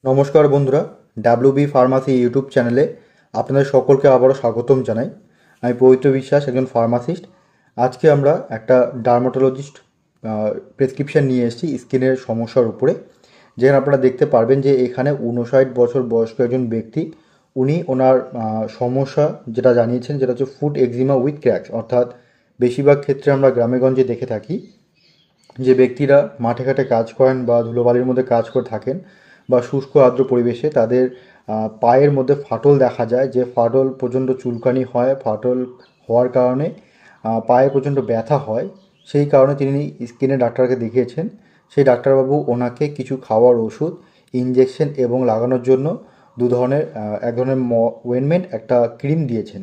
নমস্কার বন্ধুরা, WB pharmacy YouTube চ্যানেলে আপনাদের সকলকে আবারও স্বাগতম জানাই। আমি পবিত্র বিশ্বাস, একজন ফার্মাসিস্ট। আজকে আমরা একটা ডার্মাটোলজিস্ট প্রেসক্রিপশন নিয়ে এসেছি স্কিনের সমস্যার উপরে। যেখানে আপনারা দেখতে পারবেন যে এখানে 59 বছর বয়স্ক একজন ব্যক্তি, উনি ওনার সমস্যা যেটা জানিয়েছেন, যেটা হচ্ছে ফুট এক্সিমা উইথ ক্র্যাকস। অর্থাৎ বেশিরভাগ ক্ষেত্রে আমরা গ্রামেগঞ্জে দেখে থাকি যে ব্যক্তিরা মাঠে ঘাটে কাজ করেন বা ধুলোবালির মধ্যে কাজ করে থাকেন বা শুষ্ক আর্দ্র পরিবেশে তাদের পায়ের মধ্যে ফাটল দেখা যায়, যে ফাটল প্রচণ্ড চুলকানি হয়। ফাটল হওয়ার কারণে পায়ে প্রচণ্ড ব্যথা হয়। সেই কারণে তিনি স্কিনের ডাক্তারকে দেখিয়েছেন। সেই ডাক্তারবাবু ওনাকে কিছু খাওয়ার ওষুধ, ইনজেকশন এবং লাগানোর জন্য দু ধরনের এক ধরনের ওয়েনমেন্ট, একটা ক্রিম দিয়েছেন।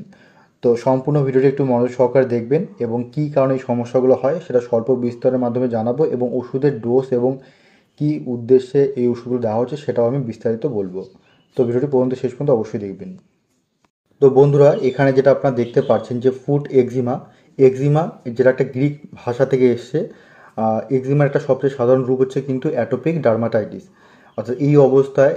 তো সম্পূর্ণ ভিডিওটি একটু মনোযোগ সহকারে দেখবেন এবং কী কারণে এই সমস্যাগুলো হয় সেটা স্বল্প বিস্তারের মাধ্যমে জানাবো, এবং ওষুধের ডোজ এবং কী উদ্দেশ্যে এই ওষুধগুলো দেওয়া হচ্ছে সেটাও আমি বিস্তারিত বলবো। তো ভিডিওটি পর্যন্ত শেষ পর্যন্ত অবশ্যই দেখবেন। তো বন্ধুরা, এখানে যেটা আপনারা দেখতে পাচ্ছেন যে ফুট এক্সিমা, এক্সিমা যেটা একটা গ্রিক ভাষা থেকে এসছে। এক্সিমার একটা সবচেয়ে সাধারণ রূপ হচ্ছে কিন্তু অ্যাটোপিক ডার্মাটাইটিস। অর্থাৎ এই অবস্থায়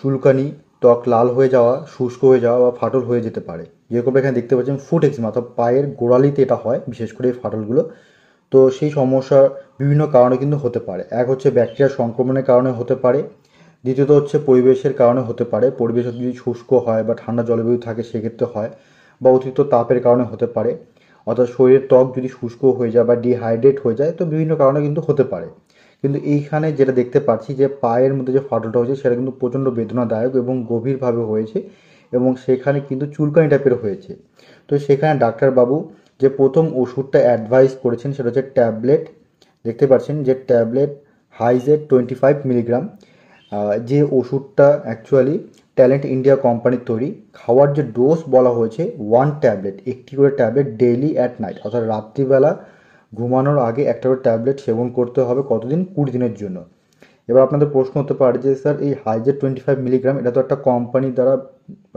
চুলকানি, ত্বক লাল হয়ে যাওয়া, শুষ্ক হয়ে যাওয়া বা ফাটল হয়ে যেতে পারে। যেরকম এখানে দেখতে পাচ্ছেন ফুট এক্সিমা, অর্থাৎ পায়ের গোড়ালিতে এটা হয়, বিশেষ করে এই ফাটলগুলো। তো সেই সমস্যা বিভিন্ন কারণে কিন্তু হতে পারে। এক হচ্ছে ব্যাকটেরিয়ার সংক্রমণের কারণে হতে পারে। দ্বিতীয়ত হচ্ছে পরিবেশের কারণে হতে পারে। পরিবেশ যদি শুষ্ক হয় বা ঠান্ডা জলবায়ু থাকে সেক্ষেত্রে হয়, বা অতিরিক্ত তাপের কারণে হতে পারে। অর্থাৎ শরীরের ত্বক যদি শুষ্ক হয়ে যায় বা ডিহাইড্রেট হয়ে যায়, তো বিভিন্ন কারণে কিন্তু হতে পারে। কিন্তু এইখানে যেটা দেখতে পাচ্ছি যে পায়ের মধ্যে যে ফাটলটা হয়েছে সেটা কিন্তু প্রচণ্ড বেদনাদায়ক এবং গভীরভাবে হয়েছে, এবং সেখানে কিন্তু চুলকানি টাইপের হয়েছে। তো সেখানে ডাক্তারবাবু যে প্রথম ওষুধটা অ্যাডভাইস করেছেন সেটা হচ্ছে ট্যাবলেট। দেখতে পাচ্ছেন যে ট্যাবলেট হাইজেড 25 মিলিগ্রাম। যে ওষুধটা অ্যাকচুয়ালি ট্যালেন্ট ইন্ডিয়া কোম্পানির তৈরি। খাওয়ার যে ডোজ বলা হয়েছে 1 ট্যাবলেট, একটি করে ট্যাবলেট ডেইলি অ্যাট নাইট, অর্থাৎ রাত্রিবেলা ঘুমানোর আগে একটা করে ট্যাবলেট সেবন করতে হবে। কতদিন? 20 দিনের জন্য। এবার আপনাদের প্রশ্ন হতে পারে যে স্যার এই হাইজেড 25 মিলিগ্রাম, এটা তো একটা কোম্পানির দ্বারা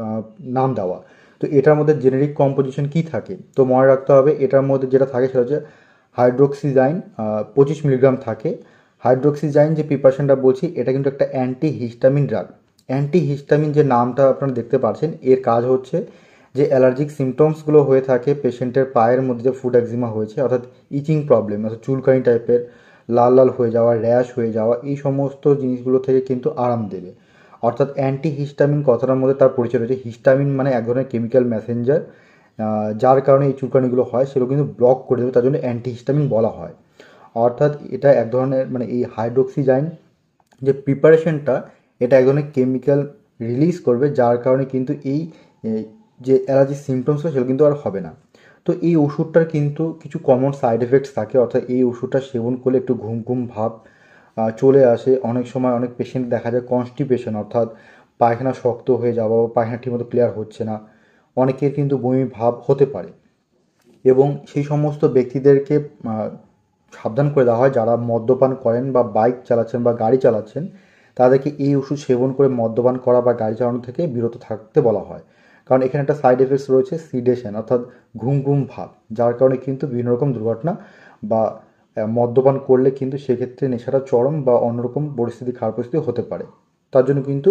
আহ, নাম দেওয়া, তো এটার মধ্যে জেনেরিক কম্পোজিশন কী থাকে? তো মনে রাখতে হবে এটার মধ্যে যেটা থাকে সেটা হচ্ছে হাইড্রোক্সিজাইন 25 মিলিগ্রাম থাকে। হাইড্রোক্সিজাইন যে প্রিপারেশনটা বলছি, এটা কিন্তু একটা anti histamine drug. Anti histamine যে নামটা আপনারা দেখতে পাচ্ছেন, এর কাজ হচ্ছে যে অ্যালার্জিক সিমটমসগুলো হয়ে থাকে পেশেন্টের পায়ের মধ্যে, যে ফুড একজিমা হয়েছে, অর্থাৎ ইচিং প্রবলেম, অর্থাৎ চুলকানি টাইপের লাল লাল হয়ে যাওয়া, র্যাশ হয়ে যাওয়া, এই সমস্ত জিনিসগুলো থেকে কিন্তু আরাম দেবে। অর্থাৎ অ্যান্টি হিস্টামিন কথাটার মধ্যে তার পরিচয় রয়েছে। হিস্টামিন মানে এক ধরনের কেমিক্যাল মেসেঞ্জার, যার কারণে এই চুলকানিগুলো হয় সেগুলো কিন্তু ব্লক করে দেবে, তার জন্য অ্যান্টি হিস্টামিন বলা হয়। অর্থাৎ এটা এক ধরনের মানে এই হাইড্রোক্সিজাইন যে প্রিপারেশনটা, এটা এক ধরনের কেমিক্যাল রিলিজ করবে, যার কারণে কিন্তু এই এ, যে অ্যালার্জি সিমটমসগুলো সেগুলো কিন্তু আর হবে না। তো এই ওষুধটার কিন্তু কিছু কমন সাইড এফেক্টস থাকে। অর্থাৎ এই ওষুধটা সেবন করলে একটু ঘুম ঘুম ভাব চলে আসে। অনেক সময় অনেক পেশেন্ট দেখা যায় কনস্টিপেশন, অর্থাৎ পায়খানা শক্ত হয়ে যাওয়া বা পায়খানা ঠিকমতো ক্লিয়ার হচ্ছে না। অনেকের কিন্তু বমি ভাব হতে পারে, এবং সেই সমস্ত ব্যক্তিদেরকে সাবধান করে দেওয়া হয় যারা মদ্যপান করেন বা বাইক চালাচ্ছেন বা গাড়ি চালাচ্ছেন। তাদেরকে এই ওষুধ সেবন করে মদ্যপান করা বা গাড়ি চালানো থেকে বিরত থাকতে বলা হয়। কারণ এখানে একটা সাইড এফেক্টস রয়েছে সিডেশন, অর্থাৎ ঘুম ঘুম ভাব, যার কারণে কিন্তু বিভিন্ন রকম দুর্ঘটনা বা মদ্যপান করলে কিন্তু সেক্ষেত্রে নেশাটা চরম বা অন্যরকম পরিস্থিতি, খারাপ পরিস্থিতি হতে পারে। তার জন্য কিন্তু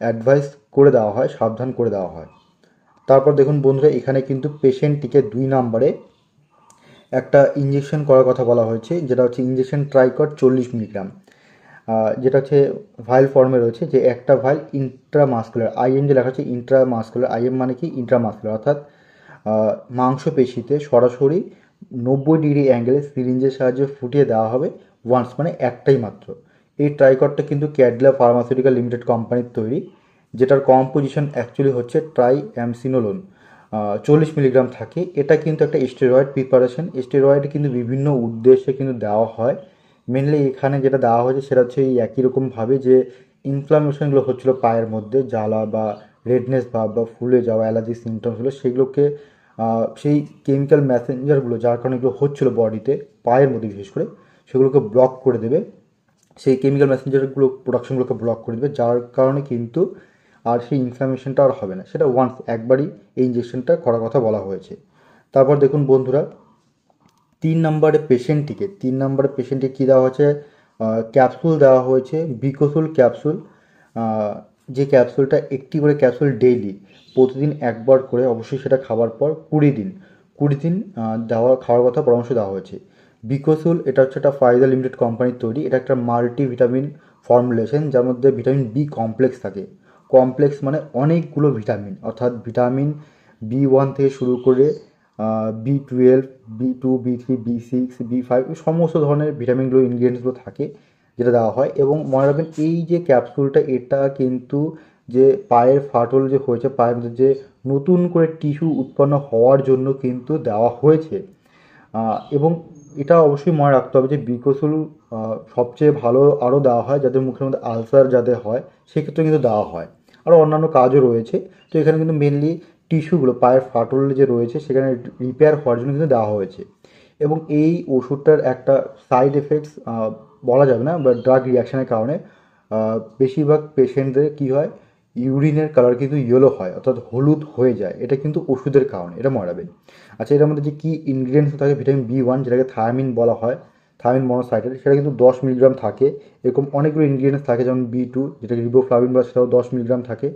অ্যাডভাইস করে দেওয়া হয়, সাবধান করে দেওয়া হয়। তারপর দেখুন বন্ধুরা, এখানে কিন্তু পেশেন্টটিকে 2 নম্বরে একটা ইঞ্জেকশন করার কথা বলা হয়েছে, যেটা হচ্ছে ইঞ্জেকশন ট্রাইকট 40 মিলিগ্রাম। যেটা হচ্ছে ভাইল ফর্মে রয়েছে, যে একটা ভাইল ইন্ট্রামাসকুলার, আইএম যে লেখা আছে ইন্ট্রামাসকুলার, আইএম মানে কি ইন্ট্রামাসকুলার, অর্থাৎ মাংসপেশিতে সরাসরি 90 ডিগ্রি অ্যাঙ্গেলে সিরিঞ্জের সাহায্যে ফুটিয়ে দেওয়া হবে ওয়ান্স, মানে একটাই মাত্র। এই ট্রাইকটটা কিন্তু ক্যাডলা ফার্মাসিউটিক্যাল লিমিটেড কোম্পানির তৈরি, যেটার কম্পোজিশন অ্যাকচুয়ালি হচ্ছে ট্রাই অ্যামসিনোলোন। 40 মিলিগ্রাম থাকে। এটা কিন্তু একটা স্টেরয়েড প্রিপারেশন। স্টেরয়েড কিন্তু বিভিন্ন উদ্দেশ্যে কিন্তু দেওয়া হয়। মেনলি এখানে যেটা দেওয়া হয়েছে সেটা হচ্ছে এই একই রকমভাবে যে ইনফ্লামেশনগুলো হচ্ছিলো পায়ের মধ্যে, জ্বালা বা রেডনেস ভাব বা ফুলে যাওয়া অ্যালার্জি সিমটমস হলো, সেগুলোকে সেই কেমিক্যাল মেসেঞ্জারগুলো যার কারণে এগুলো হচ্ছিলো বডিতে, পায়ের মধ্যে বিশেষ করে, সেগুলোকে ব্লক করে দেবে। সেই কেমিক্যাল মেসেঞ্জারগুলো প্রোডাকশনগুলোকে ব্লক করে দেবে, যার কারণে কিন্তু আর সেই ইনফ্লামেশনটা আর হবে না। সেটা ওয়ান্স, একবারই এই ইঞ্জেকশনটা করার কথা বলা হয়েছে। তারপর দেখুন বন্ধুরা, 3 নম্বরে পেশেন্টকে কী দেওয়া হয়েছে? ক্যাপসুল দেওয়া হয়েছে, বিকোসুল ক্যাপসুল। যে ক্যাপসুলটা একটি করে ক্যাপসুল ডেইলি প্রতিদিন একবার করে, অবশ্যই সেটা খাবার পর 20 দিন খাওয়ার কথা পরামর্শ দেওয়া হয়েছে। বিকোসুল এটা হচ্ছে একটা ফাইজার লিমিটেড কোম্পানির তৈরি। এটা একটা মাল্টিভিটামিন ফর্মুলেশন, যার মধ্যে ভিটামিন বি কমপ্লেক্স থাকে। কমপ্লেক্স মানে অনেকগুলো ভিটামিন, অর্থাৎ ভিটামিন বি 1 থেকে শুরু করে B 12, B 2, B 3, B 6, B 5, সমস্ত ধরনের ভিটামিনগুলো ইনগ্রিডিয়েন্টসগুলো থাকে যেটা দেওয়া হয়। এবং মনে রাখবেন এই যে ক্যাপসুলটা, এটা কিন্তু যে পায়ের ফাটল যে হয়েছে, পায়ের মধ্যে যে নতুন করে টিস্যু উৎপন্ন হওয়ার জন্য কিন্তু দেওয়া হয়েছে। এবং এটা অবশ্যই মনে রাখতে হবে যে বিকোসুল সবচেয়ে ভালো আরও দেওয়া হয় যাদের মুখের মধ্যে আলসার যাদের হয়, সেক্ষেত্রে কিন্তু দেওয়া হয়। আরও অন্যান্য কাজও রয়েছে। তো এখানে কিন্তু মেনলি টিস্যুগুলো, পায়ের ফাটল যে রয়েছে সেখানে রিপেয়ার হওয়ার জন্য কিন্তু দেওয়া হয়েছে। এবং এই ওষুধটার একটা সাইড এফেক্টস বলা যাবে না, বা ড্রাগ রিয়াকশনের কারণে বেশিরভাগ পেশেন্টদের কী হয়, ইউরিনের কালার কিন্তু ইয়েলো হয়, অর্থাৎ হলুদ হয়ে যায়। এটা কিন্তু ওষুধের কারণে, এটা মনে রাখবেন। আচ্ছা, এটার মধ্যে যে কী ইনগ্রিডিয়েন্টস থাকে, ভিটামিন বি 1 যেটাকে থায়ামিন বলা হয়, থায়ামিন মনোসাইটেট, সেটা কিন্তু 10 মিলিগ্রাম থাকে। এরকম অনেকগুলো ইনগ্রিডিয়েন্টস থাকে, যেমন বি 2 যেটাকে রিবোফ্লাভিন বলা, সেটাও 10 মিলিগ্রাম থাকে।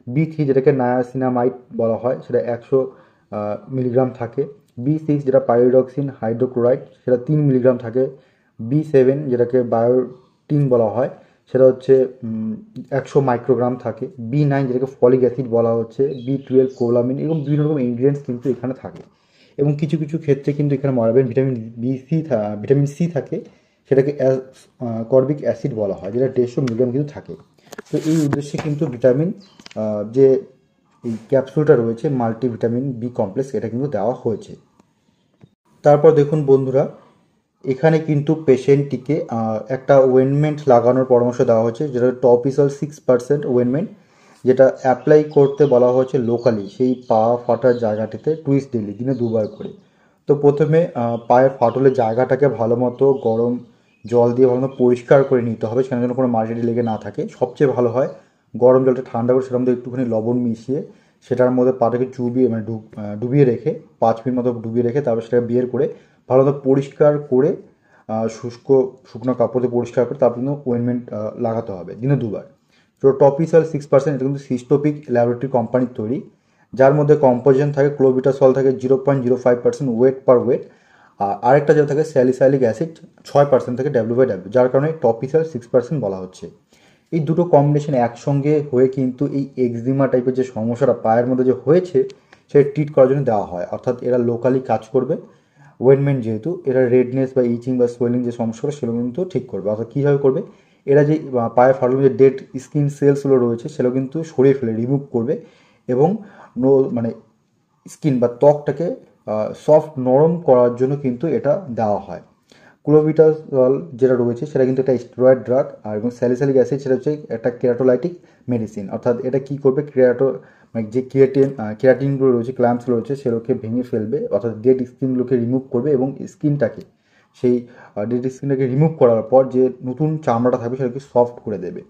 বি 3 যেটাকে নায়াসিনামাইড বলা হয়, সেটা 100 মিলিগ্রাম থাকে। বি 6 যেটা পাইরিডক্সিন হাইড্রোক্লোরাইড, সেটা 3 মিলিগ্রাম থাকে। বি 7 যেটাকে বায়োটিন বলা হয়, সেটা হচ্ছে 100 মাইক্রোগ্রাম থাকে। বি 9 যেটাকে ফলিক অ্যাসিড বলা হচ্ছে, বি 12 কোলামিন, এবং বিভিন্ন রকম ইনগ্রিডিয়েন্টস কিন্তু এখানে থাকে। এবং কিছু কিছু ক্ষেত্রে কিন্তু এখানে মারাবেন ভিটামিন সি থাকে, সেটাকে করবিক অ্যাসিড বলা হয়, যেটা 150 মিলিগ্রাম কিন্তু থাকে। তো এই উদ্দেশ্যে কিন্তু ভিটামিন যে এই ক্যাপসুলটা রয়েছে মাল্টিভিটামিন বি কমপ্লেক্স, এটা কিন্তু দেওয়া হয়েছে। তারপর দেখুন বন্ধুরা, এখানে কিন্তু পেশেন্টটিকে একটা ওয়েনমেন্ট লাগানোর পরামর্শ দেওয়া হয়েছে, যেটা টপিক্যাল 6% ওয়েনমেন্ট, যেটা অ্যাপ্লাই করতে বলা হয়েছে লোকালি সেই পা ফাটার জায়গাটিতে টুইস ডেলি, দিনে 2বার করে। তো প্রথমে পায়ের ফাটলের জায়গাটাকে ভালো মতো গরম জল দিয়ে ভালো মতো পরিষ্কার করে নিতে হবে, সেখানে যেন কোনো মাটি লেগে না থাকে। সবচেয়ে ভালো হয় গরম জলটা ঠান্ডা করে সেটার মধ্যে একটুখানি লবণ মিশিয়ে সেটার মধ্যে পাটাকে চুবিয়ে, মানে ডুবিয়ে রেখে 5 মিনিট মতো ডুবিয়ে রেখে তারপর সেটা বের করে ভালো মতো পরিষ্কার করে শুকনো কাপড় দিয়ে পরিষ্কার করে তারপর কিন্তু ওয়েনমেন্ট লাগাতে হবে দিনে 2বার। তো টপিক্যাল 6%, এটা কিন্তু সিস্টোপিক ল্যাবরেটরি কোম্পানির তৈরি, যার মধ্যে কম্পোজিশন থাকে ক্লোবিটাসল থাকে 0.05% ওয়েট পার ওয়েট, আর আরেকটা যেটা থাকে স্যালিসাইলিক অ্যাসিড 6% থাকে ডাব্লিউ, যার কারণে টপিক্যাল 6% বলা হচ্ছে। এই দুটো কম্বিনেশন একসঙ্গে হয়ে কিন্তু এই এক্সিমা টাইপের যে সমস্যাটা পায়ের মধ্যে যে হয়েছে সেটা ট্রিট করার জন্য দেওয়া হয়। অর্থাৎ এরা লোকালি কাজ করবে, ওয়েনমেন্ট যেহেতু, এরা রেডনেস বা ইচিং বা সোয়েলিং যে সমস্যাগুলো সেগুলো কিন্তু ঠিক করবে। অর্থাৎ কীভাবে করবে, এরা যে পায়ে ফাটল যে ডেড স্কিন সেলসগুলো রয়েছে সেগুলো কিন্তু সরিয়ে ফেলে, রিমুভ করবে। এবং মানে স্কিন বা ত্বকটাকে সফট নরম করার জন্য কিন্তু এটা দেওয়া হয়। ক্লোভিটাজল যেটা রয়েছে সেটা কিন্তু একটা স্টেরয়েড ড্রাগ, আর এবং স্যালিসাইলিক অ্যাসিড সেটা হচ্ছে একটা কেরাটোলাইটিক মেডিসিন। অর্থাৎ এটা কী করবে, মানে যে কেরাটিনগুলো রয়েছে, ক্ল্যাম্পসগুলো রয়েছে, সেগুলোকে ভেঙে ফেলবে, অর্থাৎ ডেড স্কিনগুলোকে রিমুভ করবে। এবং স্কিনটাকে, সেই ডেড স্কিনটাকে রিমুভ করার পর যে নতুন চামড়াটা থাকবে সেটাকে সফট করে দেবে।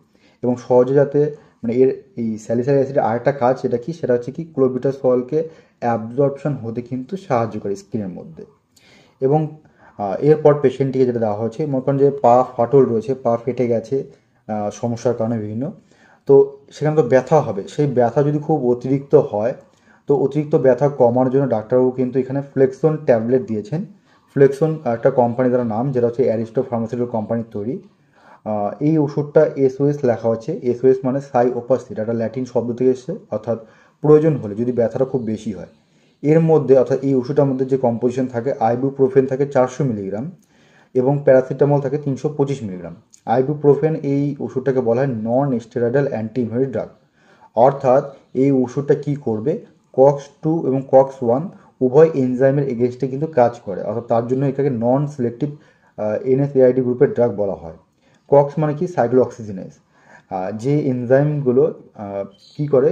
এবং সহজে যাতে, মানে এর এই স্যালিসাইলিক অ্যাসিডের আরেকটা কাজ, সেটা হচ্ছে কি, ক্লোভিটাজলকে অ্যাবজর্পশন হতে কিন্তু সাহায্য করে স্কিনের মধ্যে। এবং এরপর পেশেন্টটিকে যেটা দেওয়া হয়েছে, মনে করেন যে পা ফাটল রয়েছে, পা ফেটে গেছে সমস্যার কারণে বিভিন্ন, তো সেখানে তো ব্যথা হবে। সেই ব্যথা যদি খুব অতিরিক্ত হয়, তো অতিরিক্ত ব্যথা কমানোর জন্য ডাক্তারবাবু কিন্তু এখানে ফ্লেক্সন ট্যাবলেট দিয়েছেন। ফ্লেক্সন একটা কোম্পানি দ্বারা নাম, যেটা হচ্ছে অ্যারিস্টো ফার্মাসিউটিক্যাল কোম্পানির তৈরি। এই ওষুধটা এসওএস লেখা হচ্ছে। এসওএস মানে সাই ওপাসিট, একটা ল্যাটিন শব্দ থেকে এসেছে, অর্থাৎ প্রয়োজন হলে, যদি ব্যথাটা খুব বেশি হয়। এর মধ্যে, অর্থাৎ এই ওষুধটার মধ্যে যে কম্পোজিশন থাকে, আইবুপ্রোফেন থাকে 400 মিলিগ্রাম এবং প্যারাসিটামল থাকে 325 মিলিগ্রাম। আইবুপ্রোফেন এই ওষুধটাকে বলা হয় non steroidal anti inflammatory drug. অর্থাৎ এই ওষুধটা কী করবে, কক্স 2 এবং কক্স 1 উভয় এনজাইমের এগেনস্টে কিন্তু কাজ করে। অর্থাৎ তার জন্য এটাকে নন সিলেক্টিভ এনএসএআইডি গ্রুপের ড্রাগ বলা হয়। কক্স মানে কি, সাইক্লোঅক্সিজেনেস, যে এনজাইমগুলো কী করে,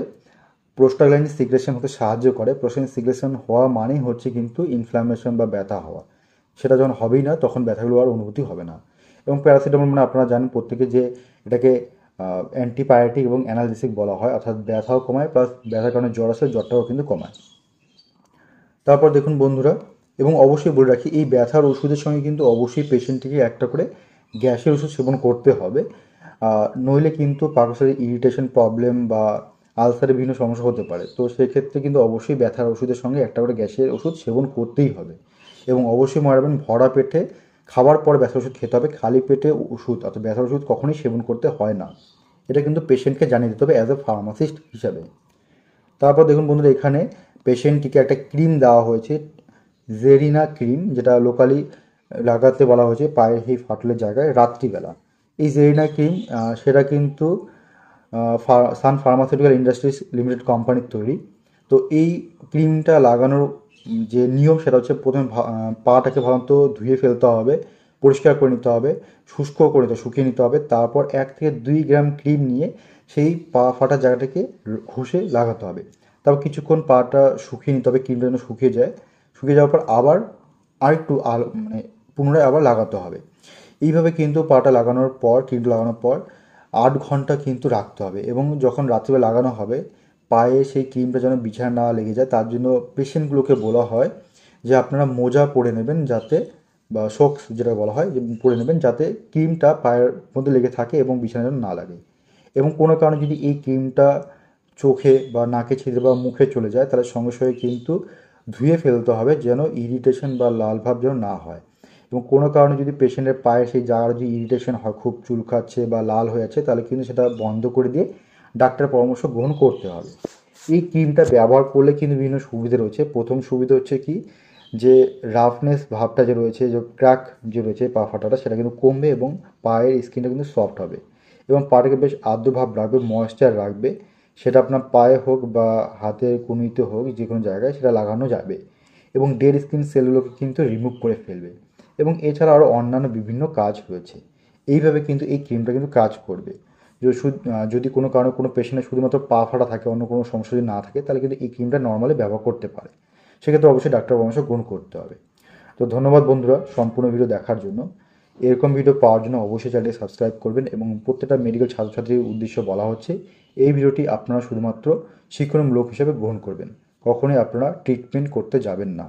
প্রোস্টাগ্ল্যান্ডিন সিক্রেশন হতে সাহায্য করে। প্রোস্টাগ্ল্যান্ডিন সিক্রেশন হওয়া মানেই হচ্ছে কিন্তু ইনফ্ল্যামেশন বা ব্যথা হওয়া। সেটা যখন হবেই না, তখন ব্যথাগুলো আর অনুভূতি হবে না। এবং প্যারাসিটামল মানে আপনারা জানেন প্রত্যেকে যে এটাকে অ্যান্টিপাইরেটিক এবং অ্যানালজেসিক বলা হয়, অর্থাৎ ব্যথাও কমায়, প্লাস ব্যথার কারণে জ্বর আসলে জ্বরটাও কিন্তু কমায়। তারপর দেখুন বন্ধুরা, এবং অবশ্যই বলে রাখি, এই ব্যথার ওষুধের সঙ্গে কিন্তু অবশ্যই পেশেন্টটিকে একটা করে গ্যাসের ওষুধ সেবন করতে হবে। নইলে কিন্তু পাকস্থলীর ইরিটেশন প্রবলেম বা আলসারের বিভিন্ন সমস্যা হতে পারে। তো সেক্ষেত্রে কিন্তু অবশ্যই ব্যথার ওষুধের সঙ্গে একটা করে গ্যাসের ওষুধ সেবন করতেই হবে। এবং অবশ্যই মনে রাখবেন ভরা পেটে খাবার পর ব্যথার ওষুধ খেতে হবে, খালি পেটে ওষুধ অর্থাৎ ব্যথার ওষুধ কখনোই সেবন করতে হয় না। এটা কিন্তু পেশেন্টকে জানিয়ে দিতে হবে অ্যাজ এ ফার্মাসিস্ট হিসাবে। তারপর দেখুন বন্ধুরা, এখানে পেশেন্টটিকে একটা ক্রিম দেওয়া হয়েছে, জেরিনা ক্রিম, যেটা লোকালি লাগাতে বলা হয়েছে পায়ের সেই ফাটলের জায়গায় রাত্রিবেলা। এই জেরিনা ক্রিম সেটা কিন্তু সান ফার্মাসিউটিক্যাল ইন্ডাস্ট্রিজ লিমিটেড কোম্পানির তৈরি। তো এই ক্রিমটা লাগানোর যে নিয়ম সেটা হচ্ছে প্রথমে পাটাকে ভালো ধুয়ে ফেলতে হবে, পরিষ্কার করে নিতে হবে, শুষ্ক করে নিতে শুকিয়ে নিতে হবে। তারপর 1 থেকে 2 গ্রাম ক্রিম নিয়ে সেই পা ফাটা জায়গাটাকে ঘষে লাগাতে হবে। তারপর কিছুক্ষণ পাটা শুকিয়ে নিতে হবে, ক্রিমটা যেন শুকিয়ে যায়। শুকিয়ে যাওয়ার পর আবার আরেকটু মানে পুনরায় আবার লাগাতে হবে। এইভাবে কিন্তু পাটা লাগানোর পর, ক্রিমটা লাগানোর পর 8 ঘন্টা কিন্তু রাখতে হবে। এবং যখন রাত্রিবেলা লাগানো হবে পায়ে সেই ক্রিমটা যেন বিছানা না লেগে যায়, তার জন্য পেশেন্টগুলোকে বলা হয় যে আপনারা মোজা পরে নেবেন, যাতে বা সক্স যেটা বলা হয় যে পরে নেবেন, যাতে ক্রিমটা পায়ের মধ্যে লেগে থাকে এবং বিছানা যেন না লাগে। এবং কোনো কারণে যদি এই ক্রিমটা চোখে বা নাকে ছিদ্রে বা মুখে চলে যায়, তাহলে সঙ্গে সঙ্গে কিন্তু ধুয়ে ফেলতে হবে, যেন ইরিটেশন বা লাল ভাব যেন না হয়। এবং কোনো কারণে যদি পেশেন্টের পায়ে সেই জায়গার যদি ইরিটেশন হয়, খুব চুলকাচ্ছে বা লাল হয়ে যাচ্ছে, তাহলে কিন্তু সেটা বন্ধ করে দিয়ে ডাক্তারের পরামর্শ গ্রহণ করতে হবে। এই ক্রিমটা ব্যবহার করলে কিন্তু বিভিন্ন সুবিধা রয়েছে। প্রথম সুবিধা হচ্ছে কি, যে রাফনেস ভাবটা যে রয়েছে, যে ক্র্যাক যে রয়েছে পা ফাটাটা, সেটা কিন্তু কমবে এবং পায়ের স্কিনটা কিন্তু সফট হবে এবং পাটাকে বেশ আর্দ্র ভাব রাখবে, ময়েশ্চার রাখবে। সেটা আপনার পায়ে হোক বা হাতের কনুইতে হোক, যে কোনো জায়গায় সেটা লাগানো যাবে এবং ডেড স্কিন সেলগুলোকে কিন্তু রিমুভ করে ফেলবে। এবং এছাড়া আরও অন্যান্য বিভিন্ন কাজ রয়েছে। এইভাবে কিন্তু এই ক্রিমটা কিন্তু কাজ করবে। যদি কোনো কারণে কোনো পেশেন্টের শুধুমাত্র পা ফাটা থাকে, অন্য কোনো সমস্যা যদি না থাকে, তাহলে কিন্তু এই ক্রিমটা নর্মালি ব্যবহার করতে পারে। সেক্ষেত্রে অবশ্যই ডাক্তার পরামর্শ গ্রহণ করতে হবে। তো ধন্যবাদ বন্ধুরা সম্পূর্ণ ভিডিও দেখার জন্য। এরকম ভিডিও পাওয়ার জন্য অবশ্যই চ্যানেলটি সাবস্ক্রাইব করবেন। এবং প্রত্যেকটা মেডিকেল ছাত্রছাত্রীর উদ্দেশ্য বলা হচ্ছে, এই ভিডিওটি আপনারা শুধুমাত্র শিক্ষণমূলক হিসেবে গ্রহণ করবেন, কখনোই আপনারা ট্রিটমেন্ট করতে যাবেন না।